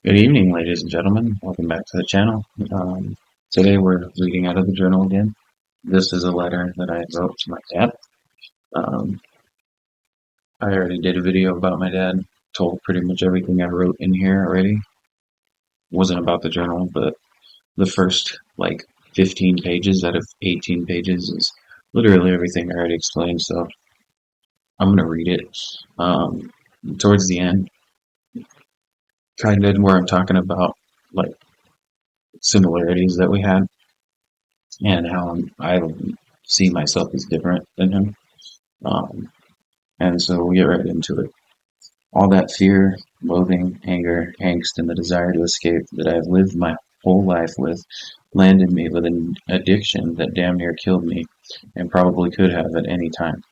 Good evening, ladies and gentlemen. Welcome back to the channel. Today we're reading out of the journal again. This is a letter that I wrote to my dad. Um, I already did a video about my dad, told pretty much everything I wrote in here already. Wasn't about the journal, but the first 15 pages out of 18 pages is literally everything I already explained, so I'm going to read it. Towards the end, kind of where I'm talking about like similarities that we had and how I see myself as different than him. Um, and so we'll get right into it. All that fear, loathing, anger, angst, and the desire to escape that I've lived my whole life with landed me with an addiction that damn near killed me and probably could have at any time.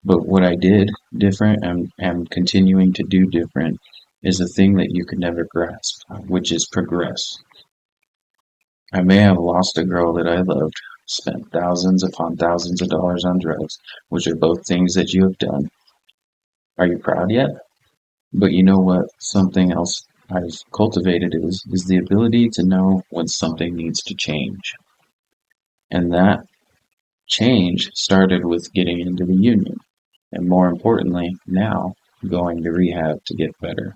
But what I did different and am continuing to do different is a thing that you could never grasp, which is progress. I may have lost a girl that I loved, spent thousands upon thousands of dollars on drugs, which are both things that you have done. Are you proud yet? But you know what? Something else I've cultivated is the ability to know when something needs to change. And that change started with getting into the union. And more importantly, now going to rehab to get better.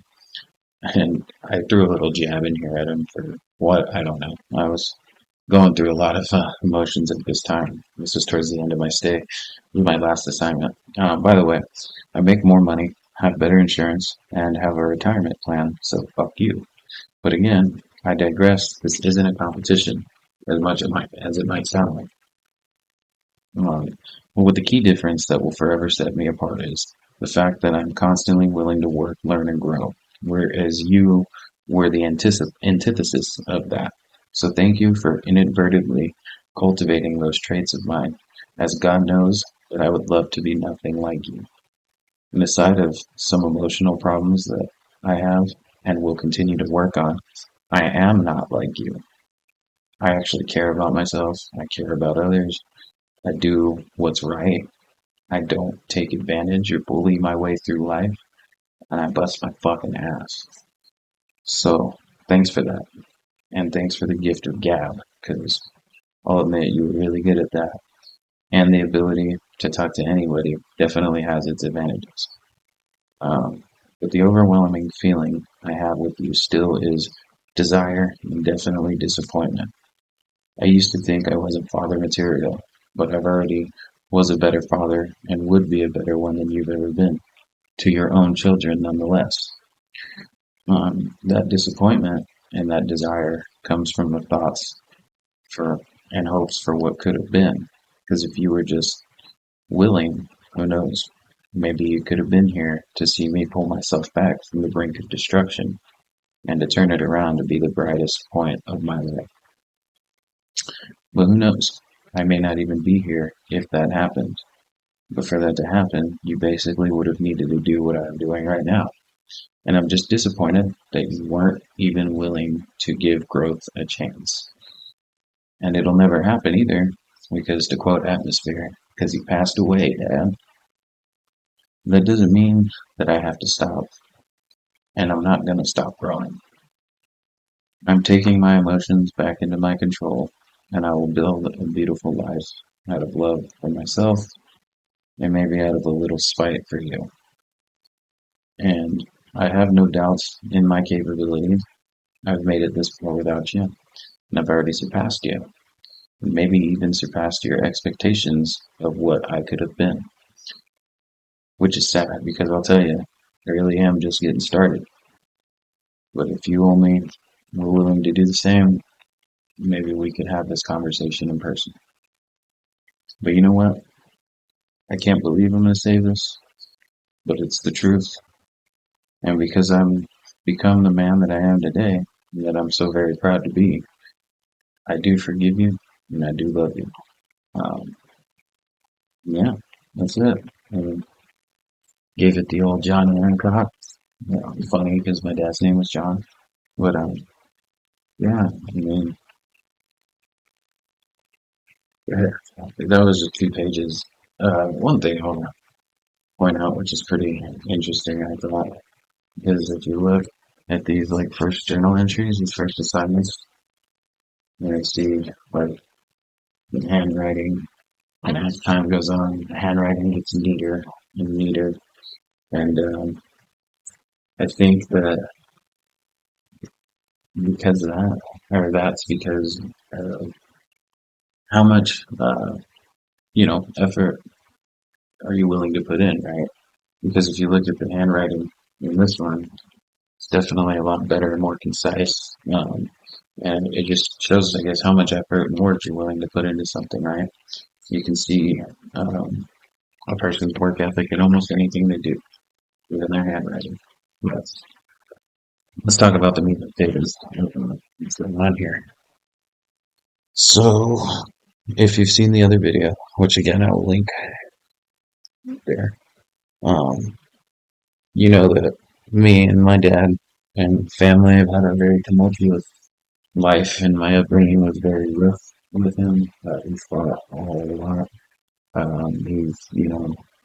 And I threw a little jab in here at him for what? I don't know. I was going through a lot of emotions at this time. This was towards the end of my stay. It was my last assignment. By the way, I make more money, have better insurance, and have a retirement plan, so fuck you. But again, I digress. This isn't a competition, as much as it might sound like. Um, what the key difference that will forever set me apart is the fact that I'm constantly willing to work, learn, and grow, whereas you were the antithesis of that. So thank you for inadvertently cultivating those traits of mine, as God knows that I would love to be nothing like you. And aside of some emotional problems that I have and will continue to work on, I am not like you. I actually care about myself. I care about others. I do what's right. I don't take advantage or bully my way through life, and I bust my fucking ass. So, thanks for that. And thanks for the gift of gab, because I'll admit you were really good at that. And the ability to talk to anybody definitely has its advantages. Um, but the overwhelming feeling I have with you still is desire and definitely disappointment. I used to think I wasn't father material, but I've already was a better father and would be a better one than you've ever been to your own children nonetheless. That disappointment and that desire comes from the thoughts for and hopes for what could have been. Because if you were just willing, who knows? Maybe you could have been here to see me pull myself back from the brink of destruction and to turn it around to be the brightest point of my life. But who knows? I may not even be here if that happened. But for that to happen, you basically would have needed to do what I'm doing right now. And I'm just disappointed that you weren't even willing to give growth a chance. And it'll never happen either, because to quote Atmosphere, because he passed away, Dad. That doesn't mean that I have to stop. And I'm not going to stop growing. I'm taking my emotions back into my control, and I will build a beautiful life out of love for myself and maybe out of a little spite for you. And I have no doubts in my capabilities. I've made it this far without you, and I've already surpassed you, and maybe even surpassed your expectations of what I could have been. Which is sad, because I'll tell you, I really am just getting started. But if you only were willing to do the same, maybe we could have this conversation in person. But you know what? I can't believe I'm going to say this, but it's the truth. And because I'm become the man that I am today, and that I'm so very proud to be, I do forgive you, and I do love you. Um, yeah, that's it. I gave it the old John Hancock. Funny because my dad's name was John. But yeah, I mean, that was just 2 pages. One thing I want to point out, which is pretty interesting, I thought, is if you look at these like first journal entries, these first assignments, and I see like the handwriting, and as time goes on, the handwriting gets neater and neater, and I think that because of that, or that's because how much effort are you willing to put in, right? Because if you look at the handwriting in this one, it's definitely a lot better and more concise. And it just shows, I guess, how much effort and work you're willing to put into something, right? You can see a person's work ethic in almost anything they do, even their handwriting. Let's talk about the meat and potatoes. What's going on here? So, if you've seen the other video, which again I will link there, um, you know that me and my dad and family have had a very tumultuous life, and my upbringing was very rough with him. He fought a whole lot. He's,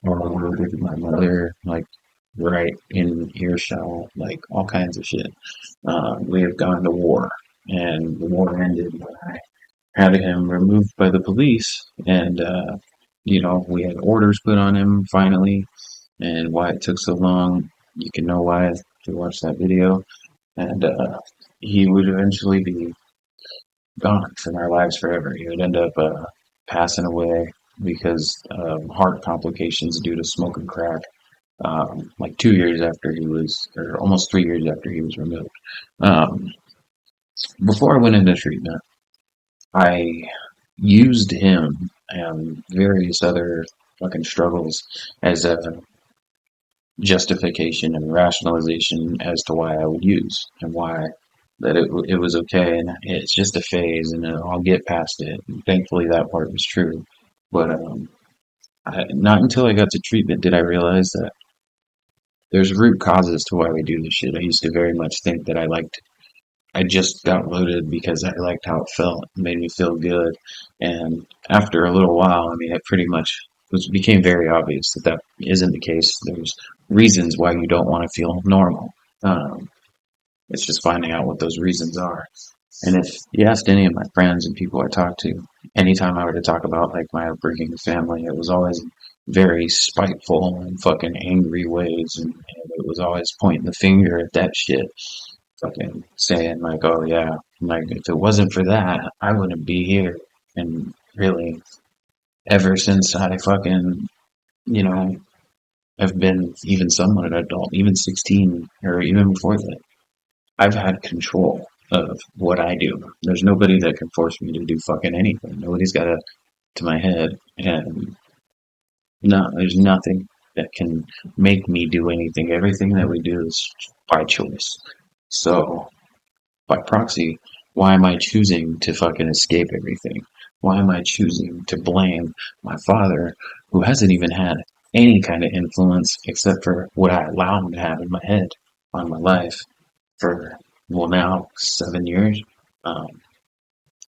murdered my mother, like, right in earshot, like, all kinds of shit. We have gone to war, and the war ended when I had him removed by the police, and, we had orders put on him finally, and why it took so long, you can know why if you watch that video, and, he would eventually be gone from our lives forever. He would end up passing away because of heart complications due to smoking crack. Like 2 years after he was, or almost 3 years after he was removed. Um, Before I went into treatment, I used him and various other fucking struggles as a justification and rationalization as to why I would use and why that it was okay and it's just a phase and I'll get past it. And thankfully, that part was true. But not until I got to treatment did I realize that there's root causes to why we do this shit. I used to very much think that I just got loaded because I liked how it felt. It made me feel good. And after a little while, I mean, it pretty much became very obvious that that isn't the case. There's reasons why you don't want to feel normal. Um, it's just finding out what those reasons are. And if you asked any of my friends and people I talked to, anytime I were to talk about like my upbringing family, it was always very spiteful and fucking angry ways, and it was always pointing the finger at that shit, fucking saying like, "Oh yeah, like if it wasn't for that, I wouldn't be here." And really, ever since I fucking, you know, have been even somewhat an adult, even 16 or even before that, I've had control of what I do. There's nobody that can force me to do fucking anything. Nobody's got to my head, and no, there's nothing that can make me do anything. Everything that we do is by choice. So, by proxy, why am I choosing to fucking escape everything? Why am I choosing to blame my father, who hasn't even had any kind of influence except for what I allow him to have in my head on my life for, well, now 7 years? Um,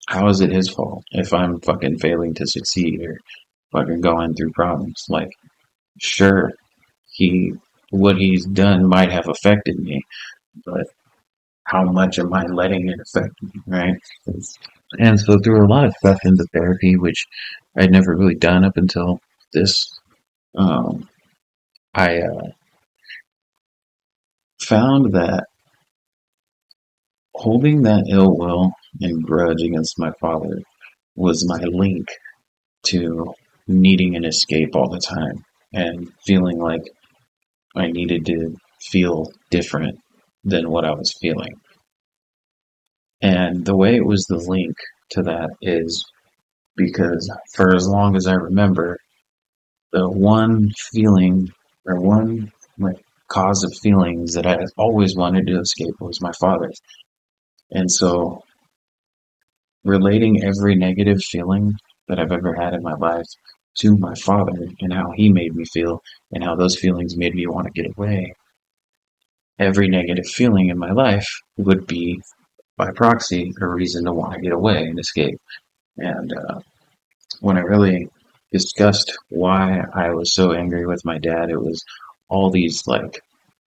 how is it his fault if I'm fucking failing to succeed or fucking going through problems? Like, sure, he, what he's done might have affected me, but how much am I letting it affect me, right? And so through a lot of sessions of therapy, which I'd never really done up until this, um, I found that holding that ill will and grudge against my father was my link to needing an escape all the time and feeling like I needed to feel different than what I was feeling. And the way it was the link to that is because for as long as I remember, the one feeling or one like cause of feelings that I always wanted to escape was my father's. And so relating every negative feeling that I've ever had in my life to my father and how he made me feel and how those feelings made me want to get away, every negative feeling in my life would be by proxy a reason to want to get away and escape. And when I really discussed why I was so angry with my dad, it was all these like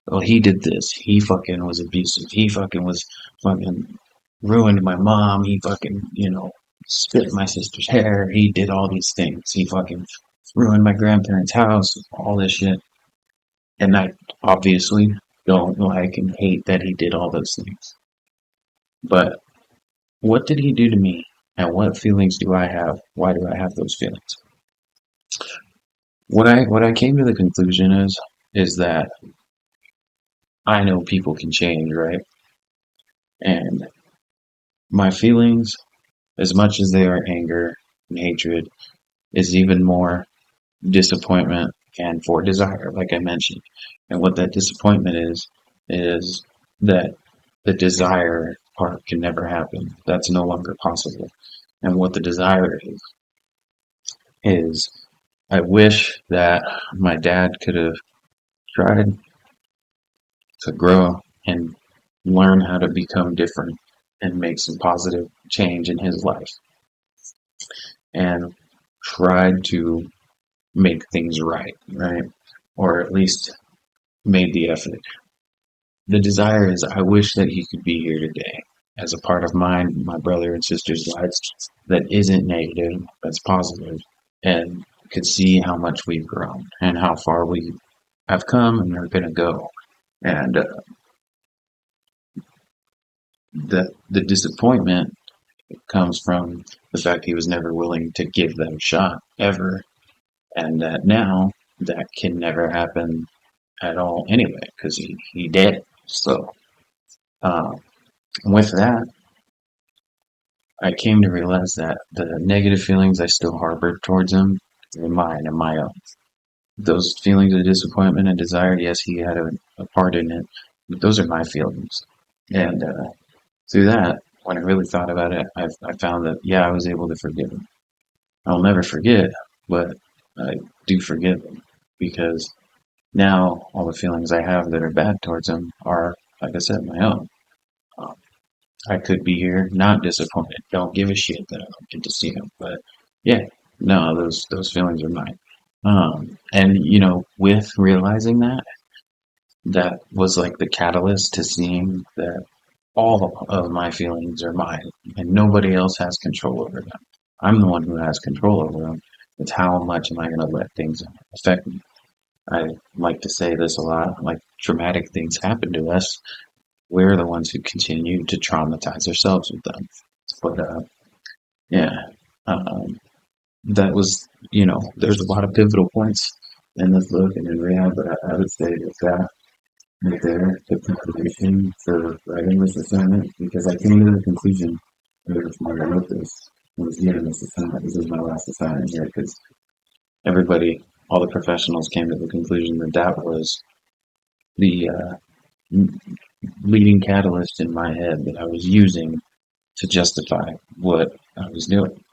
Oh, he did this. He fucking was abusive. He fucking was fucking ruined my mom. He fucking, spit in my sister's hair. He did all these things. He fucking ruined my grandparents' house. All this shit. And I obviously don't like and hate that he did all those things. But what did he do to me? And what feelings do I have? Why do I have those feelings? What I came to the conclusion is that I know people can change, right? And my feelings, as much as they are anger and hatred, is even more disappointment and for desire, like I mentioned. And what that disappointment is that the desire part can never happen. That's no longer possible. And what the desire is I wish that my dad could have tried to grow and learn how to become different and make some positive change in his life and tried to make things right, right? Or at least made the effort. The desire is I wish that he could be here today as a part of mine, my brother and sister's lives that isn't negative, that's positive, and could see how much we've grown and how far we have come and are going to go. And the disappointment comes from the fact he was never willing to give that a shot ever, and that now that can never happen at all anyway because he did. So uh, with that, I came to realize that the negative feelings I still harbored towards him were mine and my own. Those feelings of disappointment and desire, yes, he had a part in it, but those are my feelings. And through that, when I really thought about it, I found that, yeah, I was able to forgive him. I'll never forget, but I do forgive him because now all the feelings I have that are bad towards him are, like I said, my own. Um, I could be here, not disappointed. Don't give a shit that I don't get to see him. But yeah, no, those feelings are mine. And with realizing that, that was like the catalyst to seeing that all of my feelings are mine, and nobody else has control over them. I'm the one who has control over them. It's how much am I going to let things affect me. I like to say this a lot. Like traumatic things happen to us, we're the ones who continue to traumatize ourselves with them. But yeah, um, that was, there's a lot of pivotal points in this book and in rehab, but I would say that right there, the preparation for writing this assignment, because I came to the conclusion when I wrote this, I was given this assignment, this is my last assignment here, because everybody, all the professionals came to the conclusion that that was the leading catalyst in my head that I was using to justify what I was doing.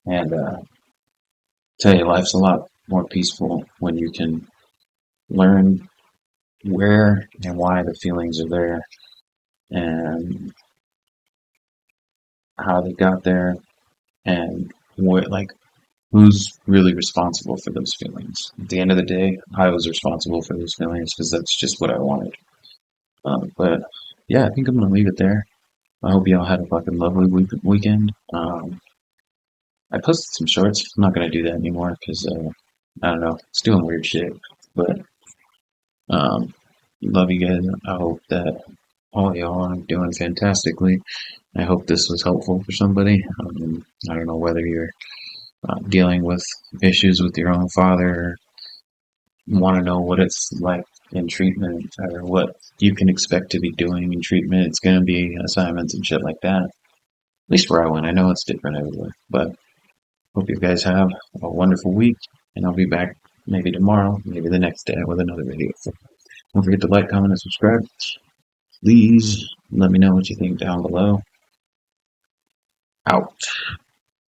And tell you, life's a lot more peaceful when you can learn where and why the feelings are there and how they got there and what, like, who's really responsible for those feelings. At the end of the day, I was responsible for those feelings because that's just what I wanted. But yeah, I think I'm gonna leave it there. I hope y'all had a fucking lovely weekend. I posted some shorts. I'm not gonna do that anymore because I don't know, it's doing weird shit. But um, love you guys. I hope that all of y'all are doing fantastically. I hope this was helpful for somebody. I don't know whether you're dealing with issues with your own father, or want to know what it's like in treatment, or what you can expect to be doing in treatment. It's going to be assignments and shit like that. At least where I went. I know it's different everywhere, but hope you guys have a wonderful week, and I'll be back maybe tomorrow, maybe the next day with another video. So don't forget to like, comment, and subscribe. Please let me know what you think down below. Out.